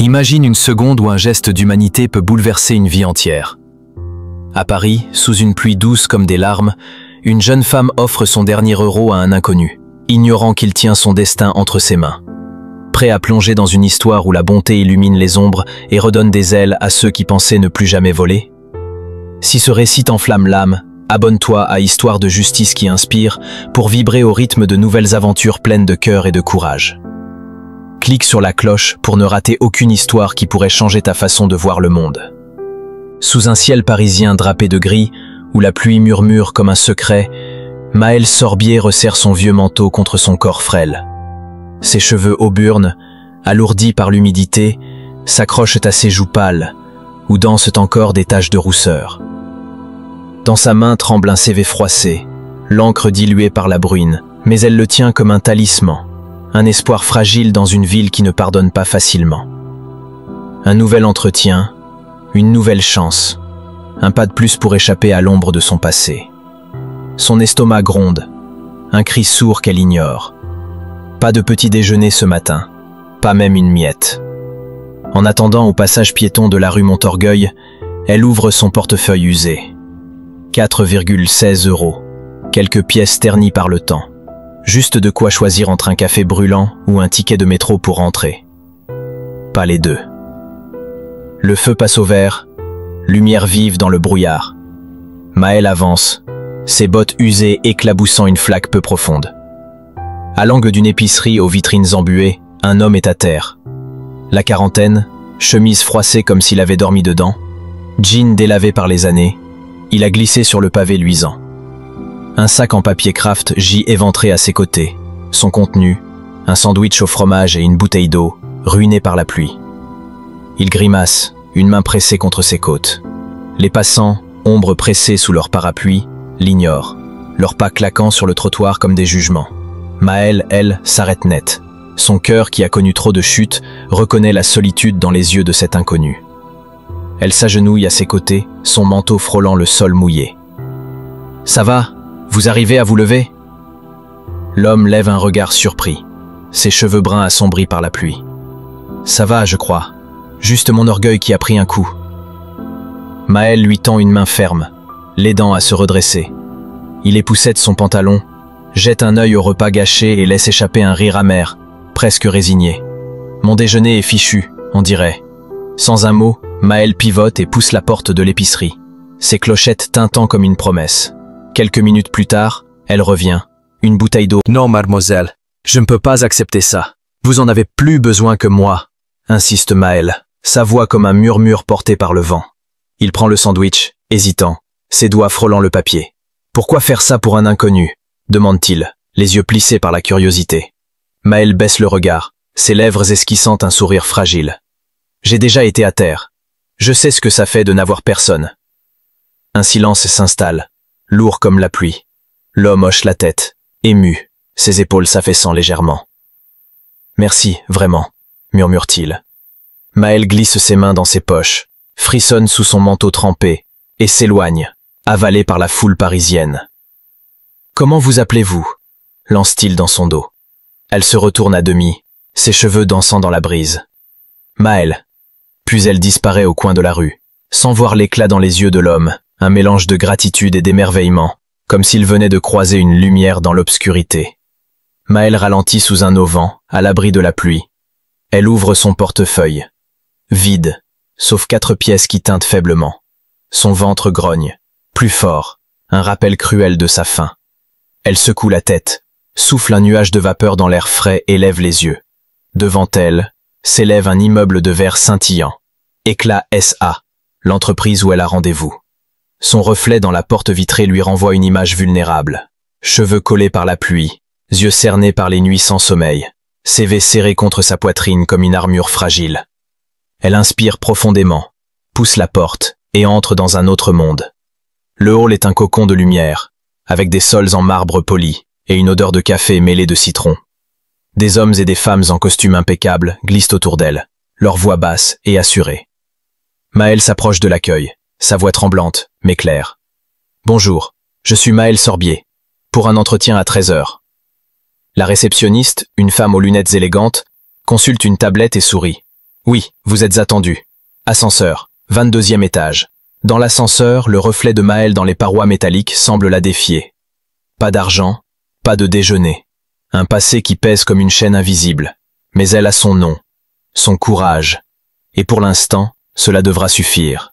Imagine une seconde où un geste d'humanité peut bouleverser une vie entière. À Paris, sous une pluie douce comme des larmes, une jeune femme offre son dernier euro à un inconnu, ignorant qu'il tient son destin entre ses mains. Prêt à plonger dans une histoire où la bonté illumine les ombres et redonne des ailes à ceux qui pensaient ne plus jamais voler? Si ce récit t'enflamme l'âme, abonne-toi à Histoire de justice qui inspire pour vibrer au rythme de nouvelles aventures pleines de cœur et de courage. Clique sur la cloche pour ne rater aucune histoire qui pourrait changer ta façon de voir le monde. Sous un ciel parisien drapé de gris, où la pluie murmure comme un secret, Maëlle Sorbier resserre son vieux manteau contre son corps frêle. Ses cheveux auburnes, alourdis par l'humidité, s'accrochent à ses joues pâles, où dansent encore des taches de rousseur. Dans sa main tremble un CV froissé, l'encre diluée par la bruine, mais elle le tient comme un talisman, un espoir fragile dans une ville qui ne pardonne pas facilement. Un nouvel entretien, une nouvelle chance, un pas de plus pour échapper à l'ombre de son passé. Son estomac gronde, un cri sourd qu'elle ignore. Pas de petit déjeuner ce matin, pas même une miette. En attendant au passage piéton de la rue Montorgueil, elle ouvre son portefeuille usé. 4,16 €, quelques pièces ternies par le temps. Juste de quoi choisir entre un café brûlant ou un ticket de métro pour rentrer. Pas les deux. Le feu passe au vert, lumière vive dans le brouillard. Maëlle avance, ses bottes usées éclaboussant une flaque peu profonde. À l'angle d'une épicerie aux vitrines embuées, un homme est à terre. La quarantaine, chemise froissée comme s'il avait dormi dedans, jean délavé par les années, il a glissé sur le pavé luisant. Un sac en papier craft gît éventré à ses côtés. Son contenu, un sandwich au fromage et une bouteille d'eau, ruiné par la pluie. Il grimace, une main pressée contre ses côtes. Les passants, ombres pressées sous leur parapluie, l'ignorent, leurs pas claquant sur le trottoir comme des jugements. Maëlle, elle, s'arrête net. Son cœur, qui a connu trop de chutes, reconnaît la solitude dans les yeux de cet inconnu. Elle s'agenouille à ses côtés, son manteau frôlant le sol mouillé. « Ça va ? Vous arrivez à vous lever ?» L'homme lève un regard surpris, ses cheveux bruns assombris par la pluie. « Ça va, je crois. Juste mon orgueil qui a pris un coup. » Maëlle lui tend une main ferme, l'aidant à se redresser. Il époussette son pantalon, jette un œil au repas gâché et laisse échapper un rire amer, presque résigné. « Mon déjeuner est fichu, on dirait. » Sans un mot, Maëlle pivote et pousse la porte de l'épicerie, ses clochettes tintant comme une promesse. Quelques minutes plus tard, elle revient, une bouteille d'eau. « Non, mademoiselle, je ne peux pas accepter ça. Vous en avez plus besoin que moi, » insiste Maëlle, sa voix comme un murmure porté par le vent. Il prend le sandwich, hésitant, ses doigts frôlant le papier. « Pourquoi faire ça pour un inconnu ?» demande-t-il, les yeux plissés par la curiosité. Maëlle baisse le regard, ses lèvres esquissant un sourire fragile. « J'ai déjà été à terre. Je sais ce que ça fait de n'avoir personne. » Un silence s'installe, lourd comme la pluie. L'homme hoche la tête, ému, ses épaules s'affaissant légèrement. « Merci, vraiment, » murmure-t-il. Maëlle glisse ses mains dans ses poches, frissonne sous son manteau trempé et s'éloigne, avalée par la foule parisienne. « Comment vous appelez-vous » lance-t-il dans son dos. Elle se retourne à demi, ses cheveux dansant dans la brise. « Maëlle. » Puis elle disparaît au coin de la rue, sans voir l'éclat dans les yeux de l'homme, un mélange de gratitude et d'émerveillement, comme s'il venait de croiser une lumière dans l'obscurité. Maëlle ralentit sous un auvent, à l'abri de la pluie. Elle ouvre son portefeuille. Vide, sauf 4 pièces qui tintent faiblement. Son ventre grogne, plus fort, un rappel cruel de sa faim. Elle secoue la tête, souffle un nuage de vapeur dans l'air frais et lève les yeux. Devant elle, s'élève un immeuble de verre scintillant. Éclat SA, l'entreprise où elle a rendez-vous. Son reflet dans la porte vitrée lui renvoie une image vulnérable. Cheveux collés par la pluie, yeux cernés par les nuits sans sommeil, CV serré contre sa poitrine comme une armure fragile. Elle inspire profondément, pousse la porte et entre dans un autre monde. Le hall est un cocon de lumière, avec des sols en marbre poli et une odeur de café mêlée de citron. Des hommes et des femmes en costume impeccable glissent autour d'elle, leur voix basse et assurée. Maëlle s'approche de l'accueil, sa voix tremblante, mais claire. « Bonjour, je suis Maëlle Sorbier, pour un entretien à 13 h. » La réceptionniste, une femme aux lunettes élégantes, consulte une tablette et sourit. « Oui, vous êtes attendu. Ascenseur, 22e étage. Dans l'ascenseur, le reflet de Maëlle dans les parois métalliques semble la défier. Pas d'argent, pas de déjeuner. Un passé qui pèse comme une chaîne invisible. Mais elle a son nom, son courage. Et pour l'instant, cela devra suffire.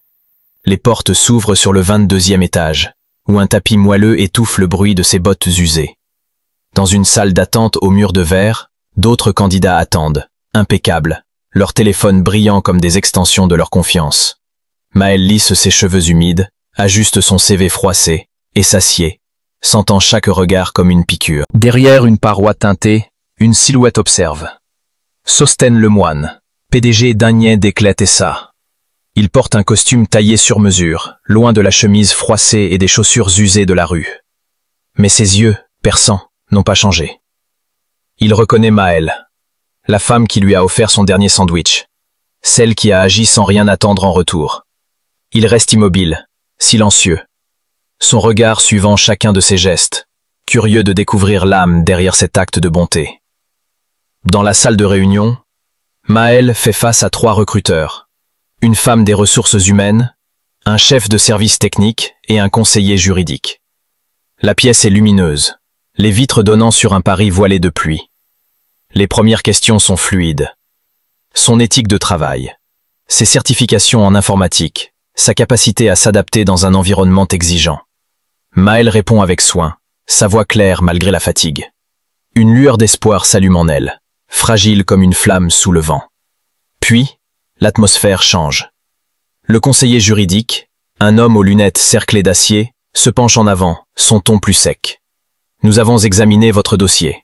Les portes s'ouvrent sur le 22e étage, où un tapis moelleux étouffe le bruit de ses bottes usées. Dans une salle d'attente aux murs de verre, d'autres candidats attendent, impeccables, leurs téléphones brillant comme des extensions de leur confiance. Maëlle lisse ses cheveux humides, ajuste son CV froissé, et s'assied, sentant chaque regard comme une piqûre. Derrière une paroi teintée, une silhouette observe. Sostène Lemoine, PDG d'Agnès Desclètes et ça. Il porte un costume taillé sur mesure, loin de la chemise froissée et des chaussures usées de la rue. Mais ses yeux, perçants, n'ont pas changé. Il reconnaît Maëlle, la femme qui lui a offert son dernier sandwich, celle qui a agi sans rien attendre en retour. Il reste immobile, silencieux, son regard suivant chacun de ses gestes, curieux de découvrir l'âme derrière cet acte de bonté. Dans la salle de réunion, Maëlle fait face à 3 recruteurs, une femme des ressources humaines, un chef de service technique et un conseiller juridique. La pièce est lumineuse, les vitres donnant sur un Paris voilé de pluie. Les premières questions sont fluides. Son éthique de travail, ses certifications en informatique, sa capacité à s'adapter dans un environnement exigeant. Maëlle répond avec soin, sa voix claire malgré la fatigue. Une lueur d'espoir s'allume en elle, fragile comme une flamme sous le vent. Puis, l'atmosphère change. Le conseiller juridique, un homme aux lunettes cerclées d'acier, se penche en avant, son ton plus sec. Nous avons examiné votre dossier.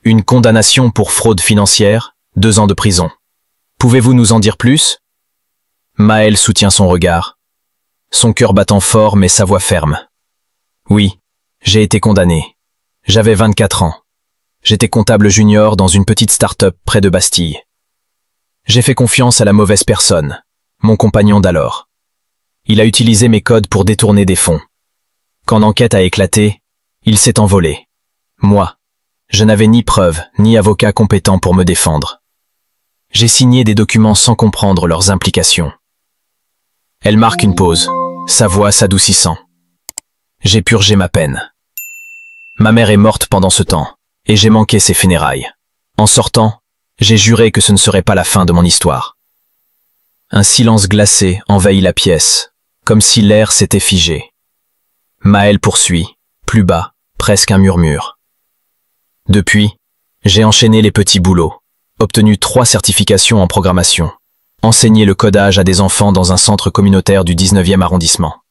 Une condamnation pour fraude financière, 2 ans de prison. Pouvez-vous nous en dire plus? Maëlle soutient son regard, son cœur battant fort mais sa voix ferme. Oui, j'ai été condamné. J'avais 24 ans. J'étais comptable junior dans une petite start-up près de Bastille. J'ai fait confiance à la mauvaise personne, mon compagnon d'alors. Il a utilisé mes codes pour détourner des fonds. Quand l'enquête a éclaté, il s'est envolé. Moi, je n'avais ni preuve, ni avocat compétent pour me défendre. J'ai signé des documents sans comprendre leurs implications. Elle marque une pause, sa voix s'adoucissant. J'ai purgé ma peine. Ma mère est morte pendant ce temps, et j'ai manqué ses funérailles. En sortant, j'ai juré que ce ne serait pas la fin de mon histoire. Un silence glacé envahit la pièce, comme si l'air s'était figé. Maëlle poursuit, plus bas, presque un murmure. Depuis, j'ai enchaîné les petits boulots, obtenu 3 certifications en programmation, enseigné le codage à des enfants dans un centre communautaire du 19e arrondissement.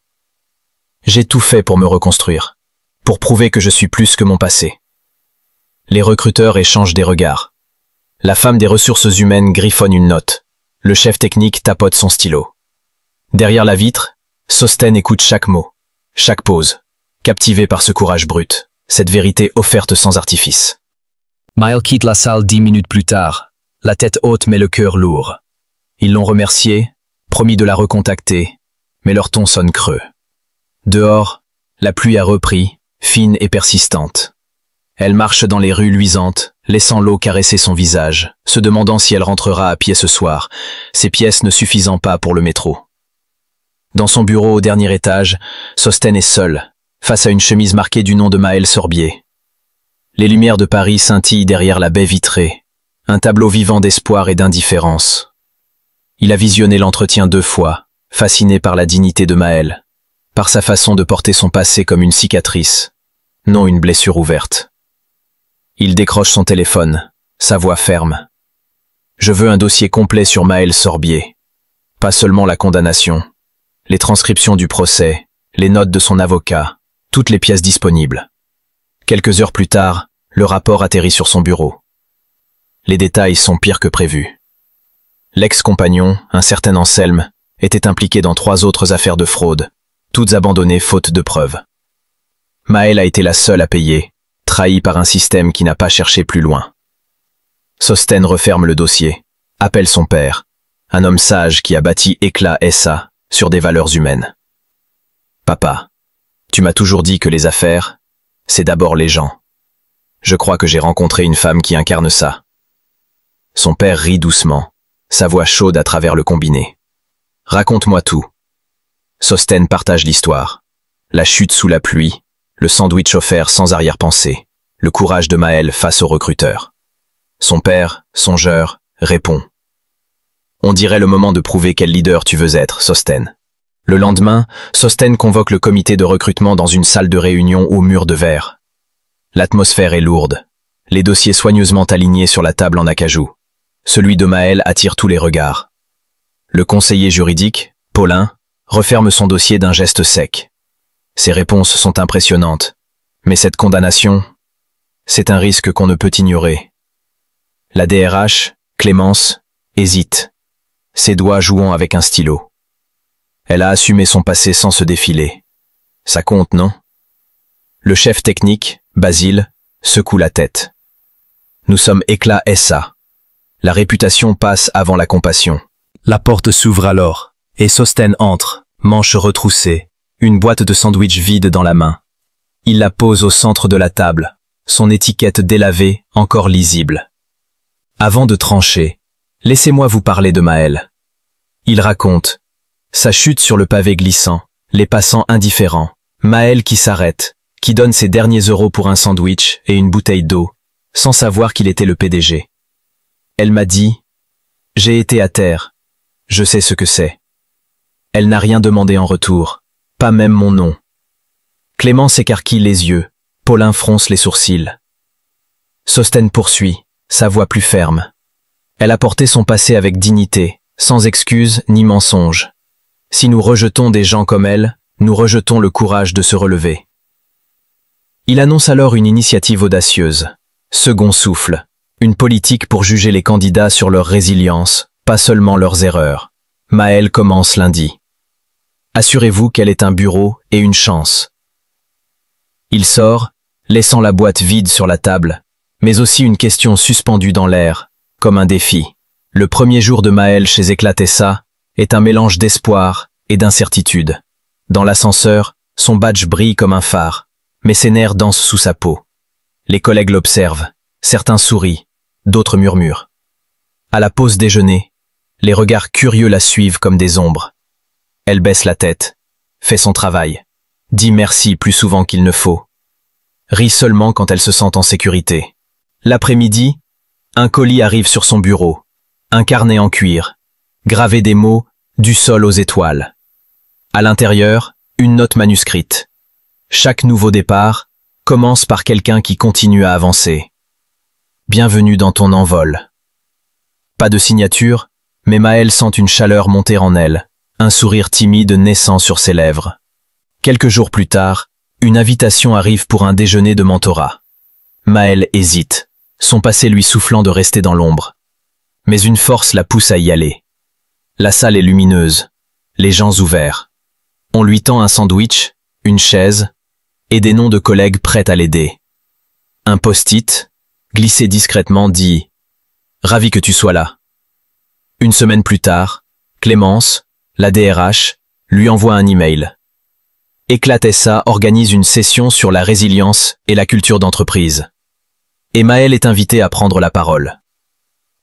J'ai tout fait pour me reconstruire, pour prouver que je suis plus que mon passé. Les recruteurs échangent des regards. La femme des ressources humaines griffonne une note. Le chef technique tapote son stylo. Derrière la vitre, Sostène écoute chaque mot, chaque pause, captivé par ce courage brut, cette vérité offerte sans artifice. Maëlle quitte la salle 10 minutes plus tard, la tête haute mais le cœur lourd. Ils l'ont remerciée, promis de la recontacter, mais leur ton sonne creux. Dehors, la pluie a repris, fine et persistante. Elle marche dans les rues luisantes, laissant l'eau caresser son visage, se demandant si elle rentrera à pied ce soir, ses pièces ne suffisant pas pour le métro. Dans son bureau au dernier étage, Sostène est seule, face à une chemise marquée du nom de Maëlle Sorbier. Les lumières de Paris scintillent derrière la baie vitrée, un tableau vivant d'espoir et d'indifférence. Il a visionné l'entretien 2 fois, fasciné par la dignité de Maëlle, par sa façon de porter son passé comme une cicatrice, non une blessure ouverte. Il décroche son téléphone, sa voix ferme. Je veux un dossier complet sur Maëlle Sorbier. Pas seulement la condamnation, les transcriptions du procès, les notes de son avocat, toutes les pièces disponibles. Quelques heures plus tard, le rapport atterrit sur son bureau. Les détails sont pires que prévu. L'ex-compagnon, un certain Anselme, était impliqué dans 3 autres affaires de fraude, toutes abandonnées faute de preuves. Maëlle a été la seule à payer, trahie par un système qui n'a pas cherché plus loin. Sostène referme le dossier, appelle son père, un homme sage qui a bâti Éclat SA sur des valeurs humaines. Papa, tu m'as toujours dit que les affaires, c'est d'abord les gens. Je crois que j'ai rencontré une femme qui incarne ça. Son père rit doucement, sa voix chaude à travers le combiné. Raconte-moi tout. Sostène partage l'histoire. La chute sous la pluie, le sandwich offert sans arrière-pensée, le courage de Maël face au recruteur. Son père, songeur, répond. On dirait le moment de prouver quel leader tu veux être, Sostène. Le lendemain, Sostène convoque le comité de recrutement dans une salle de réunion au mur de verre. L'atmosphère est lourde. Les dossiers soigneusement alignés sur la table en acajou. Celui de Maël attire tous les regards. Le conseiller juridique, Paulin, referme son dossier d'un geste sec. Ses réponses sont impressionnantes. Mais cette condamnation, c'est un risque qu'on ne peut ignorer. La DRH, Clémence, hésite, ses doigts jouant avec un stylo. Elle a assumé son passé sans se défiler. Ça compte, non? Le chef technique, Basile, secoue la tête. Nous sommes Éclat SA. La réputation passe avant la compassion. La porte s'ouvre alors, et Sostène entre, manches retroussées, une boîte de sandwich vide dans la main. Il la pose au centre de la table, son étiquette délavée, encore lisible. Avant de trancher, laissez-moi vous parler de Maël. Il raconte sa chute sur le pavé glissant, les passants indifférents, Maël qui s'arrête, qui donne ses derniers euros pour un sandwich et une bouteille d'eau, sans savoir qu'il était le PDG. Elle m'a dit « J'ai été à terre, je sais ce que c'est ». Elle n'a rien demandé en retour, pas même mon nom. Clémence écarquille les yeux, Paulin fronce les sourcils. Sostène poursuit, sa voix plus ferme. Elle a porté son passé avec dignité, sans excuses ni mensonges. Si nous rejetons des gens comme elle, nous rejetons le courage de se relever. Il annonce alors une initiative audacieuse. Second souffle, une politique pour juger les candidats sur leur résilience, pas seulement leurs erreurs. Maël commence lundi. Assurez-vous qu'elle ait un bureau et une chance. Il sort, laissant la boîte vide sur la table, mais aussi une question suspendue dans l'air, comme un défi. Le premier jour de Maël chez Éclatessa est un mélange d'espoir et d'incertitude. Dans l'ascenseur, son badge brille comme un phare, mais ses nerfs dansent sous sa peau. Les collègues l'observent, certains sourient, d'autres murmurent. À la pause déjeuner, les regards curieux la suivent comme des ombres. Elle baisse la tête, fait son travail, dit merci plus souvent qu'il ne faut, rit seulement quand elle se sent en sécurité. L'après-midi, un colis arrive sur son bureau, un carnet en cuir, gravé des mots « du sol aux étoiles ». À l'intérieur, une note manuscrite. Chaque nouveau départ commence par quelqu'un qui continue à avancer. Bienvenue dans ton envol. Pas de signature, mais Maël sent une chaleur monter en elle, un sourire timide naissant sur ses lèvres. Quelques jours plus tard, une invitation arrive pour un déjeuner de mentorat. Maël hésite, son passé lui soufflant de rester dans l'ombre. Mais une force la pousse à y aller. La salle est lumineuse, les gens ouverts. On lui tend un sandwich, une chaise, et des noms de collègues prêts à l'aider. Un post-it, glissé discrètement, dit « Ravi que tu sois là ». Une semaine plus tard, Clémence, la DRH, lui envoie un email. Éclatessa organise une session sur la résilience et la culture d'entreprise. Et Maël est invitée à prendre la parole.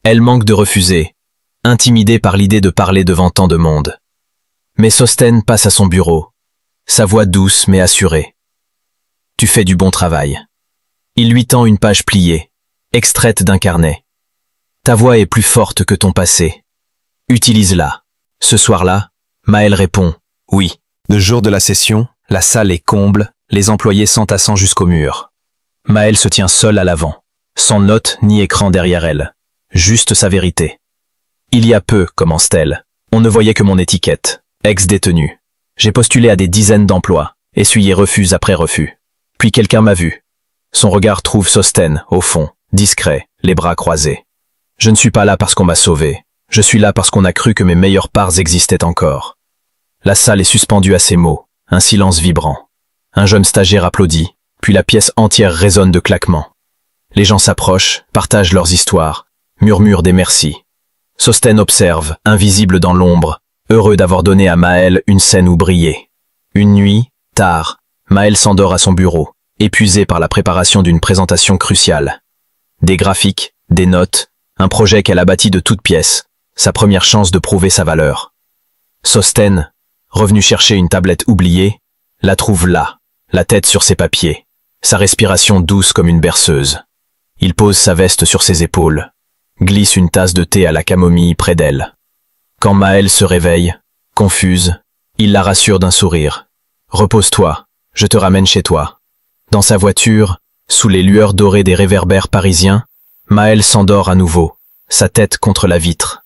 Elle manque de refuser, intimidée par l'idée de parler devant tant de monde. Mais Sostène passe à son bureau, sa voix douce mais assurée. « Tu fais du bon travail ». Il lui tend une page pliée, extraite d'un carnet. « Ta voix est plus forte que ton passé. Utilise-la ». Ce soir-là, Maël répond « Oui ». Le jour de la session, la salle est comble, les employés s'entassant jusqu'au mur. Maël se tient seule à l'avant, sans note ni écran derrière elle, juste sa vérité. « Il y a peu, commence-t-elle, on ne voyait que mon étiquette, ex-détenu. J'ai postulé à des dizaines d'emplois, essuyé refus après refus. Puis quelqu'un m'a vu. Son regard trouve Sostène, au fond, discret, les bras croisés. Je ne suis pas là parce qu'on m'a sauvé. Je suis là parce qu'on a cru que mes meilleures parts existaient encore. » La salle est suspendue à ces mots, un silence vibrant. Un jeune stagiaire applaudit, puis la pièce entière résonne de claquements. Les gens s'approchent, partagent leurs histoires, murmurent des merci. Sostène observe, invisible dans l'ombre, heureux d'avoir donné à Maël une scène où briller. Une nuit, tard, Maël s'endort à son bureau, épuisé par la préparation d'une présentation cruciale. Des graphiques, des notes, un projet qu'elle a bâti de toutes pièces, sa première chance de prouver sa valeur. Sostène, revenu chercher une tablette oubliée, la trouve là, la tête sur ses papiers, sa respiration douce comme une berceuse. Il pose sa veste sur ses épaules, glisse une tasse de thé à la camomille près d'elle. Quand Maëlle se réveille, confuse, il la rassure d'un sourire. « Repose-toi, je te ramène chez toi. » Dans sa voiture, sous les lueurs dorées des réverbères parisiens, Maëlle s'endort à nouveau, sa tête contre la vitre.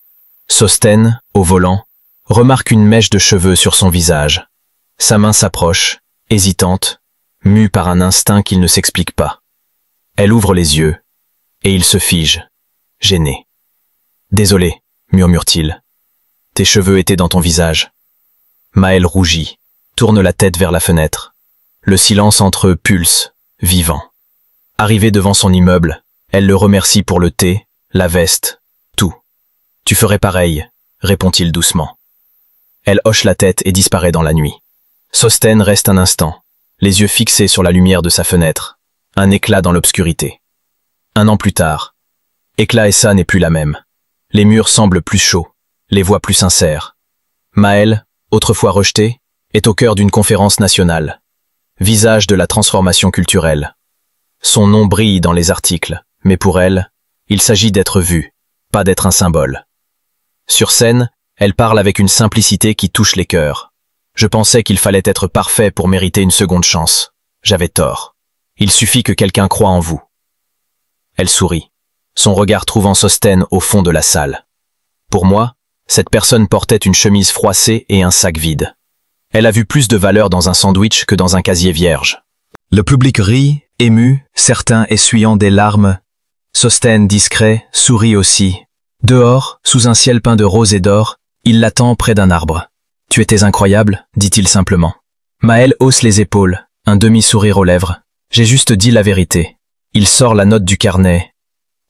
Sostène, au volant, remarque une mèche de cheveux sur son visage. Sa main s'approche, hésitante, mue par un instinct qu'il ne s'explique pas. Elle ouvre les yeux, et il se fige, gêné. « Désolé, » murmure-t-il. « Tes cheveux étaient dans ton visage. » Maëlle rougit, tourne la tête vers la fenêtre. Le silence entre eux pulse, vivant. Arrivée devant son immeuble, elle le remercie pour le thé, la veste, tout. « Tu ferais pareil, » répond-il doucement. Elle hoche la tête et disparaît dans la nuit. Sostène reste un instant, les yeux fixés sur la lumière de sa fenêtre, un éclat dans l'obscurité. 1 an plus tard, éclat et ça n'est plus la même. Les murs semblent plus chauds, les voix plus sincères. Maëlle, autrefois rejetée, est au cœur d'une conférence nationale. Visage de la transformation culturelle. Son nom brille dans les articles, mais pour elle, il s'agit d'être vue, pas d'être un symbole. Sur scène, elle parle avec une simplicité qui touche les cœurs. Je pensais qu'il fallait être parfait pour mériter une seconde chance. J'avais tort. Il suffit que quelqu'un croie en vous. Elle sourit, son regard trouvant Sostène au fond de la salle. Pour moi, cette personne portait une chemise froissée et un sac vide. Elle a vu plus de valeur dans un sandwich que dans un casier vierge. Le public rit, ému, certains essuyant des larmes. Sostène, discret, sourit aussi. Dehors, sous un ciel peint de rose et d'or, il l'attend près d'un arbre. « Tu étais incroyable », dit-il simplement. Maëlle hausse les épaules, un demi-sourire aux lèvres. « J'ai juste dit la vérité. » Il sort la note du carnet.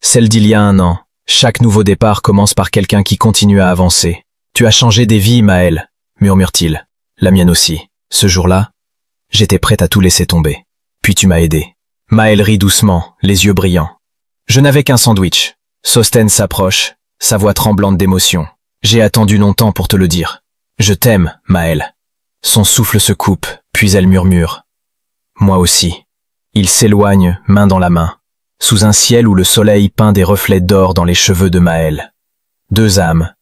Celle d'il y a 1 an. Chaque nouveau départ commence par quelqu'un qui continue à avancer. « Tu as changé des vies, Maëlle, » murmure-t-il. « La mienne aussi. Ce jour-là, j'étais prête à tout laisser tomber. Puis tu m'as aidé. » Maëlle rit doucement, les yeux brillants. « Je n'avais qu'un sandwich. » Sostène s'approche, sa voix tremblante d'émotion. « J'ai attendu longtemps pour te le dire. Je t'aime, Maëlle. » Son souffle se coupe, puis elle murmure. « Moi aussi. » Il s'éloigne, main dans la main, sous un ciel où le soleil peint des reflets d'or dans les cheveux de Maëlle. 2 âmes,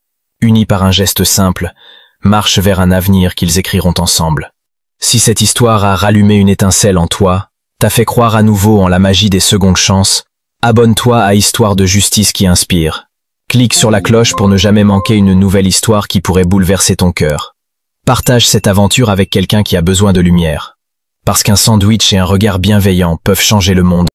unies par un geste simple, marchent vers un avenir qu'ils écriront ensemble. Si cette histoire a rallumé une étincelle en toi, t'a fait croire à nouveau en la magie des secondes chances, abonne-toi à Histoire de justice qui inspire. Clique sur la cloche pour ne jamais manquer une nouvelle histoire qui pourrait bouleverser ton cœur. Partage cette aventure avec quelqu'un qui a besoin de lumière. Parce qu'un sandwich et un regard bienveillant peuvent changer le monde.